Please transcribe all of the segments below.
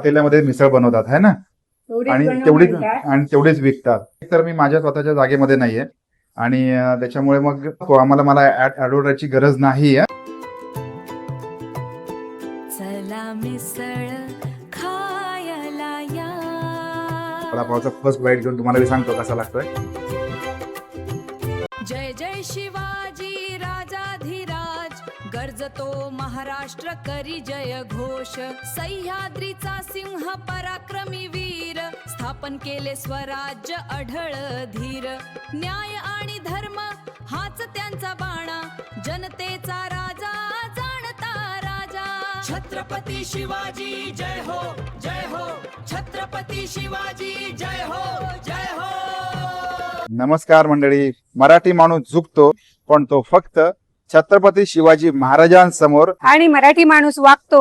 तेलामध्ये मिसळ बनवतात है ना, आणि तेवढीच विकतात. तर मी माझ्या स्वतःच्या जागेमध्ये नाहीये आणि त्याच्यामुळे मग मला ऍडव्हर्टाईजची गरज नाही आहे. चला मिसळ खायला या. वडापावचा फर्स्ट बाईट घेऊन तुम्हाला मी सांगतो कसा लागतोय. जय जय शिवाजी राजाधिराज, गरजतो महाराष्ट्र करी जय घोष. सह्याद्रीचा सिंह पराक्रमी वीर, स्थापन केले स्वराज्य अढळ धीर. न्याय आणि धर्म हाच त्यांचा बाणा, जनतेचा राजा जाणता राजा. छत्रपती शिवाजी जय हो जय हो, छत्रपती शिवाजी जय हो जय हो. नमस्कार मंडळी. मराठी माणूस झुकतो पण तो फक्त छत्रपती शिवाजी महाराजांसमोर, आणि मराठी माणूस वागतो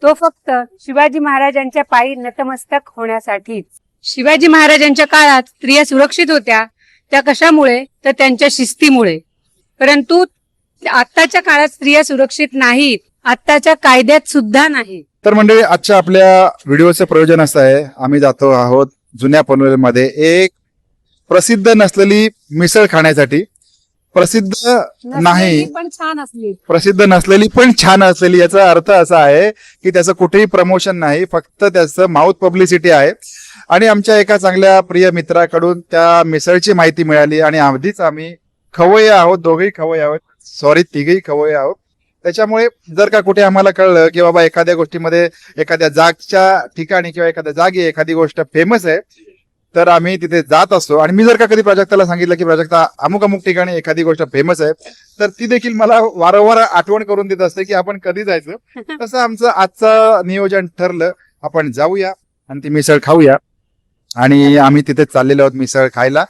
तो फक्त शिवाजी महाराजांच्या पायी नतमस्तक होण्यासाठीच. शिवाजी महाराजांच्या काळात स्त्रिया सुरक्षित होत्या. त्या कशामुळे? तर त्यांच्या शिस्तीमुळे. परंतु आत्ताच्या काळात स्त्रिया सुरक्षित नाहीत, आत्ताच्या कायद्यात सुद्धा नाही. तर मंडळी आजच्या आपल्या व्हिडिओचं प्रयोजन असं आहे, आम्ही जातो आहोत जुन्या पनवेलमध्ये एक प्रसिद्ध नसलेली मिसळ खाण्यासाठी. प्रसिद्ध नाही पण छान असली, प्रसिद्ध नसलेली पण छान असलेली. याचा अर्थ असा आहे की त्याचं कुठेही प्रमोशन नाही, फक्त त्याचं माउथ पब्लिसिटी आहे. आणि आमच्या एका चांगल्या प्रिय मित्राकडून त्या मिसळची माहिती मिळाली आणि आधीच आम्ही खवय्ये आहोत, दोघेही खवय्ये आहोत, सॉरी तिघेही खवय्ये आहोत. त्याच्यामुळे जर का कुठे आम्हाला कळलं की बाबा एखाद्या गोष्टीमध्ये, एखाद्या जागच्या ठिकाणी किंवा एखाद्या जागी एखादी गोष्ट फेमस आहे, तर आम्ही तिथे जात असतो. आणि मी जर का कधी प्राजक्ताला सांगितलं की प्राजक्ता अमुक अमुक ठिकाणी एखादी गोष्ट फेमस आहे, तर ती देखील मला वारंवार आठवण करून देत असते की आपण कधी जायचं. तसं आमचं आजचं नियोजन ठरलं, आपण जाऊया आणि ती मिसळ खाऊया. आणि आम्ही तिथे चाललेलो आहोत मिसळ खायला.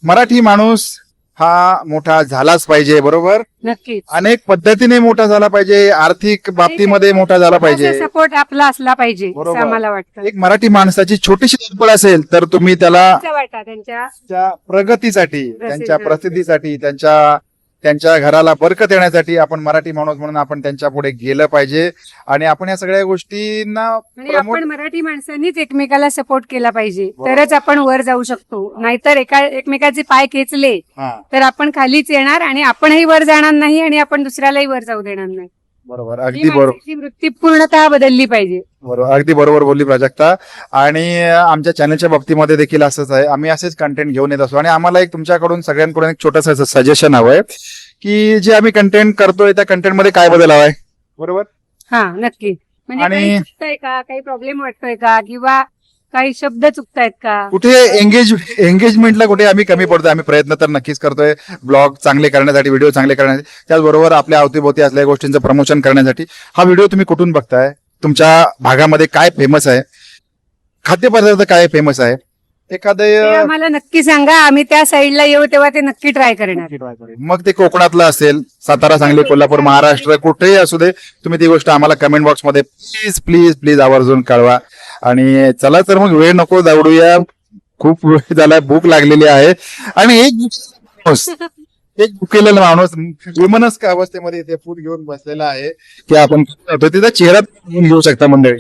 मराठी माणूस हा मोठा झालाच पाहिजे, बरोबर. नक्कीच अनेक पद्धतीने मोठा झाला पाहिजे, आर्थिक बाबतीमध्ये मोठा झाला पाहिजे, सपोर्ट आपला असला पाहिजे बरोबर. असं आम्हाला वाटतं. एक मराठी माणसाची छोटीशी धडपड असेल तर तुम्ही त्याला त्यांच्या त्या प्रगतीसाठी, त्यांच्या प्रसिद्धीसाठी, त्यांच्या घराला बरकत येण्यासाठी आपण मराठी माणूस म्हणून आपण त्यांच्या पुढे गेलं पाहिजे. आणि आपण या सगळ्या गोष्टींना आणि आपण मराठी माणसांनीच एकमेकाला सपोर्ट केला पाहिजे, तरच आपण वर जाऊ शकतो. नाहीतर एकमेकाचे पाय खेचले तर आपण खालीच येणार आणि आपणही वर जाणार नाही आणि आपण दुसऱ्यालाही वर जाऊ देणार नाही. बरोबर, अगदी बरोबर. वृत्ती पूर्णतः बदलली पाहिजे. बरोबर, अगदी बरोबर बोलली प्राजक्ता. आणि आमच्या चॅनलच्या बाबतीमध्ये देखील असंच आहे, आम्ही असेच कंटेंट घेऊन येत असतो. आणि आम्हाला एक तुमच्याकडून सगळ्यांकडून एक छोटंसं सजेशन हवंय की जे आम्ही कंटेंट करतोय त्या कंटेंट मध्ये काय बदल हवाय, बरोबर. हा नक्की. म्हणजे आणि काही चुकतंय का, काही प्रॉब्लेम वाटतोय का, किंवा काही शब्द चुकतायत का, कुठे एंगेजमेंटला कुठे आम्ही कमी पडतोय. आम्ही प्रयत्न तर नक्कीच करतोय ब्लॉग चांगले करण्यासाठी, व्हिडिओ चांगले करण्यासाठी, त्याचबरोबर आपल्या अवतीभोवती असलेल्या गोष्टींचं प्रमोशन करण्यासाठी. हा व्हिडिओ तुम्ही कुठून बघताय, तुमच्या भागामध्ये काय फेमस आहे, खाद्यपदार्थ काय फेमस आहे, एखादं आम्हाला नक्की सांगा. आम्ही त्या साईडला येऊ तेव्हा ते नक्की ट्राय करणार. मग ते कोकणातलं असेल, सातारा, सांगली, कोल्हापूर, महाराष्ट्र, कुठेही असू दे, तुम्ही ती गोष्ट आम्हाला कमेंट बॉक्स मध्ये प्लीज प्लीज प्लीज आवर्जून कळवा. आणि चला तर मग वेळ नको दौडूया, खूप वेळ झाला, भूक लागलेली आहे. आणि एक भुकेलेला माणूस विमनस्क अवस्थेमध्ये ते फूड घेऊन बसलेला आहे की आपण तिचा चेहरा घेऊ शकता मंडळी.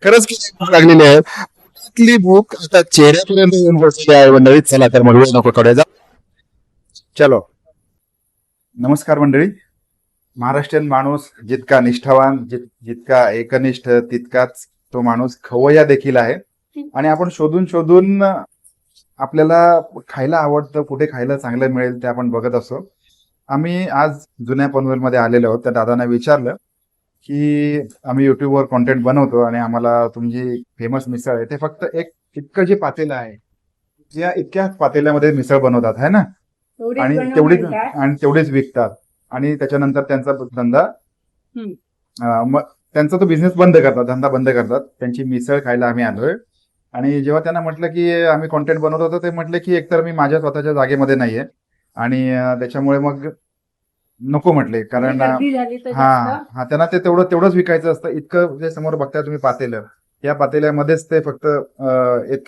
खरंच किती भूक लागलेली आहे, भूक आता चेहऱ्यापर्यंत येऊन बसलेली आहे मंडळी. चला तर मग वेळ नको कडे जा, चलो. नमस्कार मंडळी. महाराष्ट्रीयन माणूस जितका निष्ठावान, जितका एकनिष्ठ, तितकाच तो माणूस खवय्या देखील आहे. आणि आपण शोधून शोधून आपल्याला खायला आवडतं, कुठे खायला चांगलं मिळेल ते आपण बघत असतो. आम्ही आज जुन्या पनवेलमध्ये आलेलो आहोत. त्या दादांना विचारलं की आम्ही युट्यूबवर कॉन्टेंट बनवतो आणि आम्हाला तुमची फेमस मिसळ आहे ते फक्त इतकं जे पातेलं आहे, या इतक्या पातेल्यामध्ये मिसळ बनवतात है ना, आणि तेवढीच विकतात. आणि त्याच्यानंतर त्यांचा धंदा, त्यांचा तो बिझनेस बंद करतात, धंदा बंद करतात. त्यांची मिसळ खायला आम्ही आलोय. आणि जेव्हा त्यांना म्हटलं की आम्ही कॉन्टेंट बनवत होतो, ते म्हटलं की एकतर मी माझ्या स्वतःच्या जागेमध्ये नाहीये आणि त्याच्यामुळे मग नको म्हटले, कारण त्यांना ते तेवढंच विकायचं असतं. इतकं जे समोर बघताय तुम्ही पातेलं, या पातेल्यामध्येच ते फक्त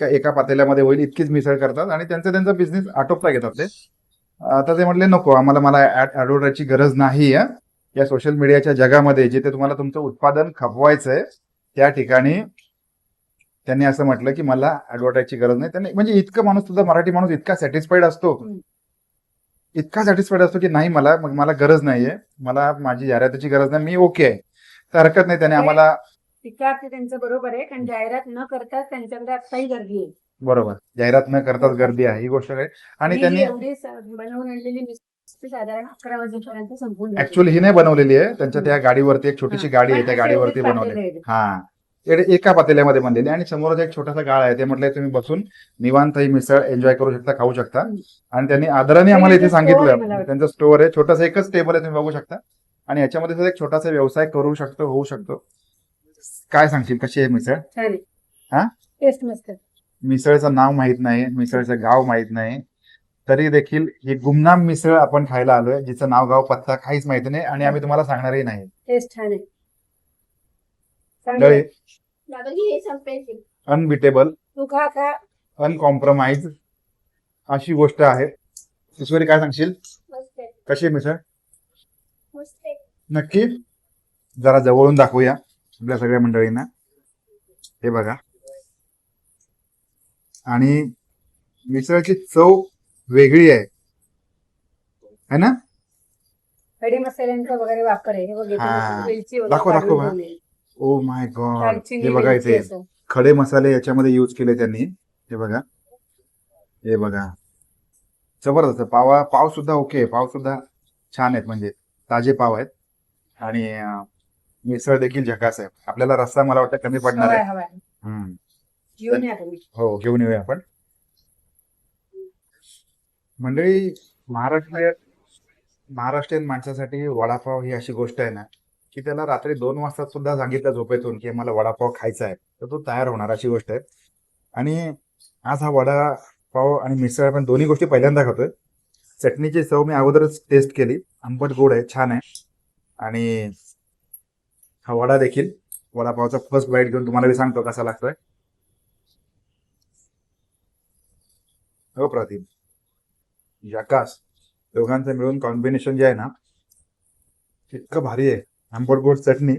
एका पातेल्यामध्ये होईल इतकीच मिसळ करतात आणि त्यांचा बिझनेस आटोपता घेतात ते. तर ते म्हटले नको, मला ऍडव्हर्टाईजची गरज नाही आहे. या सोशल मीडियाच्या जगामध्ये जिथे तुम्हाला तुमचं उत्पादन खपवायचंय त्या ठिकाणी त्यांनी असं म्हटलं की मला ऍडव्हर्टाईजची गरज नाही. त्यांनी म्हणजे इतकं माणूस सुद्धा मराठी माणूस इतका सॅटिस्फाईड असतो, इतका सॅटिस्फाईड असतो की नाही मला गरज नाहीये, मला माझी जाहिरातीची गरज नाही, मी ओके आहे, तर हरकत नाही. त्याने आम्हाला ते त्यांचं बरोबर आहे, कारण जाहिरात न करताच त्यांच्याकडे आत्ताही गर्दी आहे. बरोबर जाहिरात न करताच गर्दी आहे ही गोष्ट आहे. आणि त्यांनी एवढी बनवून आणलेली मिसळ साधारण 11 वाजेपर्यंत संपून जाते. ऍक्च्युअली ही नाही बनवलेली आहे, त्यांच्या त्या गाडीवरती एक छोटीशी गाडी आहे, त्या गाडीवरती एवढीच बनवली. पातेलं आहे. हा एका पातेल्यामध्ये बनलेली आणि समोरच एक छोटासा गाळ आहे. ते म्हटलंय तुम्ही बसून निवांत ही मिसळ एन्जॉय करू शकता, खाऊ शकता. आणि त्यांनी आदराने आम्हाला इथे त्यांचं store आहे मला सांगितलं, वाटतं. त्यांचं स्टोअर आहे, छोटासा एकच टेबल आहे, तुम्ही बघू शकता. आणि याच्यामध्ये सुद्धा एक छोटासा व्यवसाय करू शकतो, होऊ शकतो. काय सांगशील कशी आहे मिसळ? छान आहे. हा? टेस्ट मस्त आहे. मिसळचं नाव माहित नाही, मिसळचं गाव माहित नाही, तरी देखील ही गुमनाम मिसळ आपण खायला आलोय, जिचं नाव गाव पत्ता काहीच माहिती नाही आणि आम्ही तुम्हाला सांगणारही नाही. टेस्ट छान आहे. चांगलं आहे. अनबिटेबल, तू खा. अनकॉम्प्रोमाइज अशी गोष्ट आहे. ईश्वरी काय सांगशील कशी आहे मिसळ? नक्की जरा जवळून दाखवूया आपल्या सगळ्या मंडळींना. हे बघा, आणि मिसळची चव वेगळी आहे है ना? खडे मसाल्यांचा वगैरे वापर आहे. हे बघ, इथे हा. वेलची वगैरे दाखव काढून बा. ठेवली. ओ माय गॉड, दालचिनी, हे बघा वेलची इथे असं. खडे मसाले याच्यामध्ये यूज केले त्यांनी. हे बघा, हे बघा, जबरदस्त. पाव सुद्धा ओके, पाव सुद्धा छान आहेत, म्हणजे ताजे पाव आहेत. आणि मिसळ देखील झकास आहे. आपल्याला रस्सा मला वाटतं कमी पडणार आहे. हवाय. हम्म. घेऊन या तुम्ही. हो, घेऊन येऊया आपण. मंडळी, महाराष्ट्रीयन माणसासाठी वडापाव ही अशी गोष्ट आहे ना की त्याला रात्री 2 वाजता सुद्धा सांगितलं झोपेतून की मला वडापाव खायचा आहे, तर तो तयार होणार अशी गोष्ट आहे. आणि आज हा वडापाव आणि मिसळ आपण दोन्ही गोष्टी पहिल्यांदा खातोय. चटणीची चव मी अगोदरच टेस्ट केली, आंबट गोड आहे, छान आहे. आणि हा वडा देखील, वडापावचा फर्स्ट बाईट घेऊन तुम्हाला मी सांगतो कसा लागतोय. हो प्रतिम, जकास. दोघांचं मिळून कॉम्बिनेशन जे आहे ना इतकं भारी आहे. आंबट गोड चटणी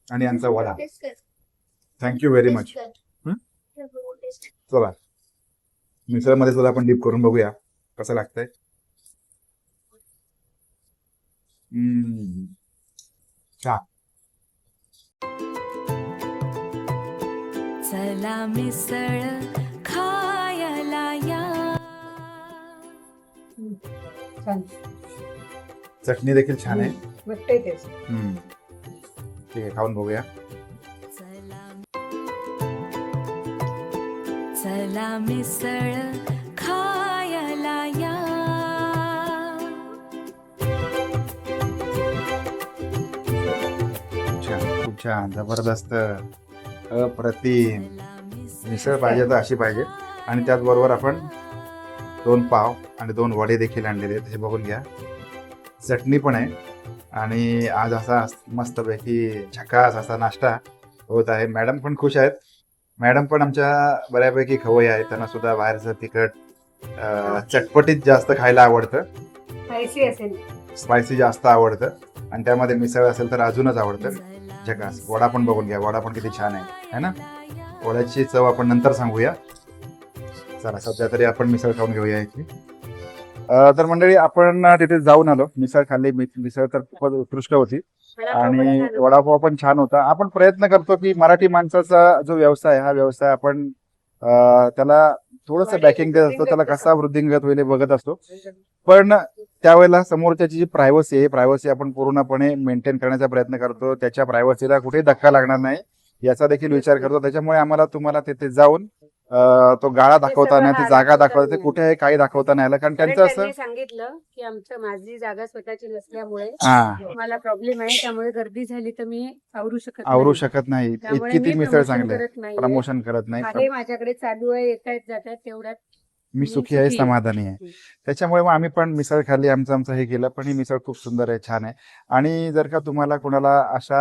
आणि यांचा वडा. Thank you very much. चला मिसळमध्ये सुद्धा आपण डीप करून बघूया कसं लागतंय. छान. चला मिसळ खायला या. छान. चटणी देखील छान आहे. वाटतंय टेस्ट. ठीक आहे, खाऊन बघूया. चला मिसळ खायला या. खूप छान, जबरदस्त, अप्रतिम. मिसळ पाहिजे तर अशी पाहिजे. आणि त्याचबरोबर आपण 2 पाव आणि 2 वडे देखील आणलेले आहेत, हे बघून घ्या. चटणी पण आहे. आणि आज असा मस्तपैकी झकास असा नाश्ता होत आहे. मॅडम पण खुश आहेत. मॅडम पण आमच्या बऱ्यापैकी खवय्ये आहेत, त्यांना सुद्धा बाहेरचं तिखट चटपटीत जास्त खायला आवडतं, स्पायसी असेल. स्पायसी जास्त आवडतं. आणि त्यामध्ये मिसळ असेल तर अजूनच आवडतं. झकास. वडा पण बघून घ्या, वडा पण किती छान आहे ना? वड्याची चव आपण नंतर सांगूया. चला सध्या तरी आपण मिसळ खाऊन घेऊया इथे. तर मंडळी, आपण तिथे जाऊन आलो, मिसळ खाल्ली. मिसळ तर खूपच उत्कृष्ट होती आणि वडापाव पण छान होता. आपण प्रयत्न करतो की मराठी माणसाचा जो व्यवसाय, हा व्यवसाय आपण त्याला थोडंसं बॅकिंग देत असतो, त्याला कसा वृद्धिंगत होईल हे बघत असतो. पण त्यावेळेला समोरच्याची जी प्रायव्हसी आहे, प्रायव्हसी आपण पूर्णपणे मेंटेन करण्याचा प्रयत्न करतो. त्याच्या प्रायव्हसीला कुठेही धक्का लागणार नाही याचा देखील विचार करतो. त्याच्यामुळे आम्हाला तुम्हाला तिथे जाऊन तो गाळा दाखवताना, ती जागा दाखवता, कुठे आहे काही दाखवता नाही आलं. कारण त्यांचं असं सांगितलं की माझी जागा स्वतःची नसल्यामुळे हा मला प्रॉब्लेम आहे, त्यामुळे गर्दी झाली तर मी आवरू शकत नाही. त्यामुळे इतकी ती मी मिसळ promotion चांगली आहे, करत नाहीये. प्रमोशन करत नाही. आहे माझ्याकडे चालू आहे, येतात जातात, तेवढ्यात मी सुखी आहे, समाधानी आहे. त्याच्यामुळे मग आम्ही पण मिसळ खाल्ली, आमचं हे केलं. पण ही मिसळ खूप सुंदर आहे, छान आहे. आणि जर का तुम्हाला कोणाला अशा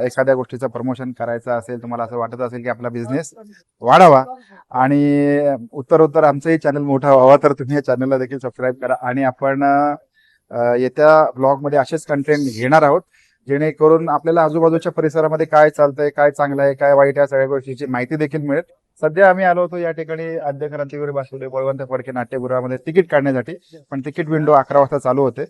एखाद्या गोष्टीचं प्रमोशन करायचं असेल, तुम्हाला असं वाटत असेल की आपला बिझनेस वाढावा आणि उत्तरोत्तर आमचंही चॅनल मोठा व्हावा, तर तुम्ही या चॅनलला देखील सबस्क्राईब करा. आणि आपण येत्या ब्लॉगमध्ये असेच कंटेंट घेणार आहोत. जेणेकरून आपल्याला आजूबाजूच्या परिसरामध्ये काय चालतंय, काय चांगलं आहे, काय वाईट आहे, या सगळ्या गोष्टीची माहिती देखील मिळेल. सध्या आम्ही आलो होतो या ठिकाणी आद्य क्रांतीवीर वासुदेव बळवंत फडके नाट्यगृहामध्ये तिकीट काढण्यासाठी, पण तिकीट विंडो 11 वाजता चालू होते.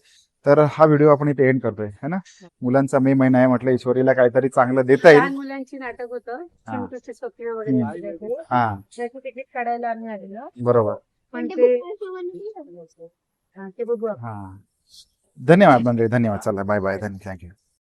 तर हा व्हिडिओ आपण इथे एंड करतोय है ना. मुलांचा मे महिना आहे, म्हटलं ईश्वरीला काहीतरी चांगलं देता येईल. लहान मुलांची नाटक होतं चिंटूचे स्वप्न वगैरे हा त्याचं तिकीट काढायला आम्ही आलेलो बरोबर. पण ते हा, ते बघू आपण. हा धन्यवाद मंडळी, धन्यवाद. चला बाय बाय, थँक्यू.